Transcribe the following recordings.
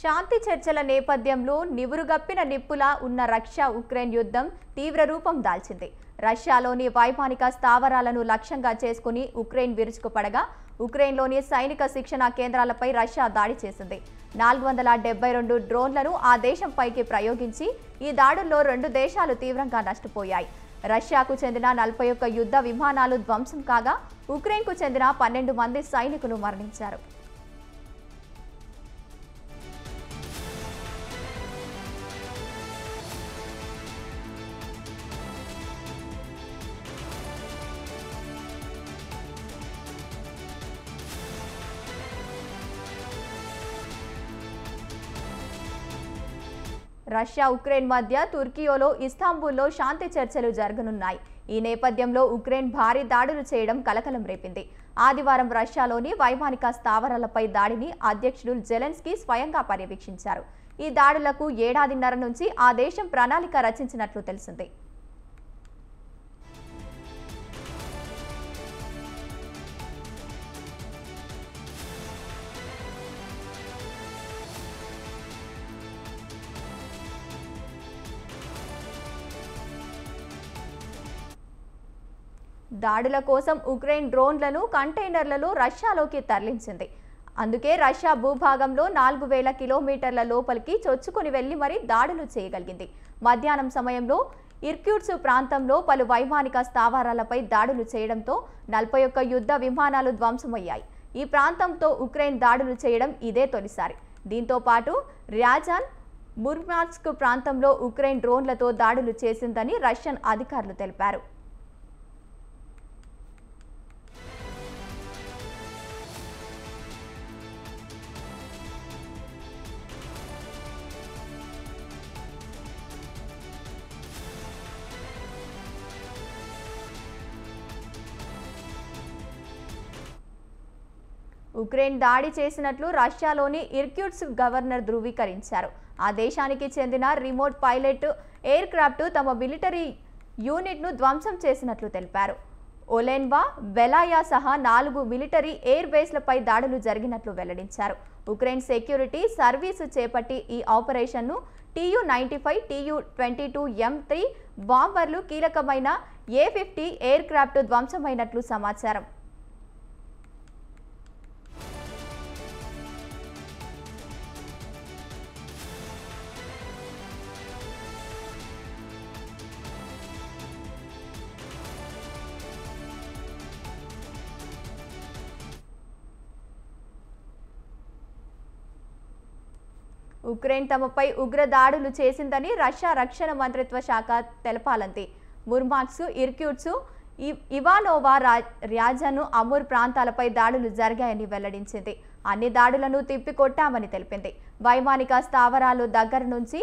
శాంతి చర్చల నేపథ్యంలో నివురుగప్పిన నిప్పులా ఉన్న రష్యా ఉక్రెయిన్ యుద్ధం తీవ్ర రూపం దాల్చింది. రష్యాలోని వైమానిక స్థావరాలను లక్ష్యంగా చేసుకుని ఉక్రెయిన్ విరుచుకుపడగా ఉక్రెయిన్లోని సైనిక శిక్షణ కేంద్రాలపై రష్యా దాడి చేసింది. 472 డ్రోన్లను ఆ దేశంపైకి ప్రయోగించి ఈ దాడుల్లో 2 దేశాలు తీవ్రంగా నష్టపోయాయి. రష్యాకు చెందిన 41 యుద్ధ విమానాలు ధ్వంసం కాగా ఉక్రెయిన్కు చెందిన 12 మంది సైనికులు మరణించారు. రష్యా ఉక్రెయిన్ మధ్య తుర్కీలో ఇస్తాంబుల్లో శాంతి చర్చలు జరగనున్నాయి. ఈ నేపథ్యంలో ఉక్రెయిన్ భారీ దాడులు చేయడం కలకలం రేపింది. ఆదివారం రష్యాలోని వైమానిక స్థావరాలపై దాడిని అధ్యక్షుడు జెలెన్స్కీ స్వయంగా పర్యవేక్షించారు. ఈ దాడులకు ఏడాదిన్నర నుంచి ఆ దేశం ప్రణాళిక రచించినట్లు తెలిసింది. దాడుల కోసం ఉక్రెయిన్ డ్రోన్లను కంటైనర్లలో రష్యాలోకి తరలించింది. అందుకే రష్యా భూభాగంలో 4000 కిలోమీటర్ల లోపలికి చొచ్చుకొని వెళ్లి మరీ దాడులు చేయగలిగింది. మధ్యాహ్నం సమయంలో ఇర్క్యూట్స్క్ ప్రాంతంలో పలు వైమానిక స్థావరాలపై దాడులు చేయడంతో 41 యుద్ధ విమానాలు ధ్వంసమయ్యాయి. ఈ ప్రాంతంతో ఉక్రెయిన్ దాడులు చేయడం ఇదే తొలిసారి. దీంతో పాటు ర్యాజాన్, ముర్మాన్స్క్ ప్రాంతంలో ఉక్రెయిన్ డ్రోన్లతో దాడులు చేసిందని రష్యన్ అధికారులు తెలిపారు. ఉక్రెయిన్ దాడి చేసినట్లు రష్యాలోని ఇర్క్యూట్స్క్ గవర్నర్ ధృవీకరించారు. ఆ దేశానికి చెందిన రిమోట్ పైలట్ ఎయిర్ క్రాఫ్ట్ తమ మిలిటరీ యూనిట్ను ధ్వంసం చేసినట్లు తెలిపారు. ఒలెన్వా, బెలాయా సహా 4 మిలిటరీ ఎయిర్ బేస్లపై దాడులు జరిగినట్లు వెల్లడించారు. ఉక్రెయిన్ సెక్యూరిటీ సర్వీసు చేపట్టి ఈ ఆపరేషన్ను Tu-95, Tu-22M3 బాంబర్లు కీలకమైన A-50 ఎయిర్ క్రాఫ్ట్ ధ్వంసమైనట్లు సమాచారం. ఉక్రెయిన్ తమపై ఉగ్ర దాడులు చేసిందని రష్యా రక్షణ మంత్రిత్వ శాఖ తెలపాలంది. ముర్మాన్స్క్, ఇర్క్యూట్స్క్, ఇవానోవా, ర్యాజాన్, అమూర్ ప్రాంతాలపై దాడులు జరిగాయని వెల్లడించింది. అన్ని దాడులను తిప్పికొట్టామని తెలిపింది. వైమానిక స్థావరాలు దగ్గర నుంచి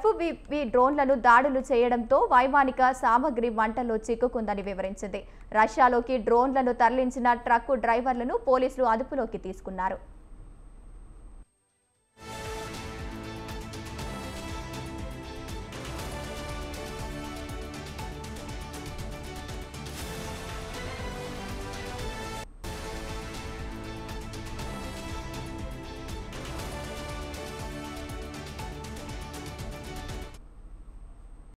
FPV డ్రోన్లను దాడులు చేయడంతో వైమానిక సామగ్రి మంటల్లో చిక్కుకుందని వివరించింది. రష్యాలోకి డ్రోన్లను తరలించిన ట్రక్కు డ్రైవర్లను పోలీసులు అదుపులోకి తీసుకున్నారు.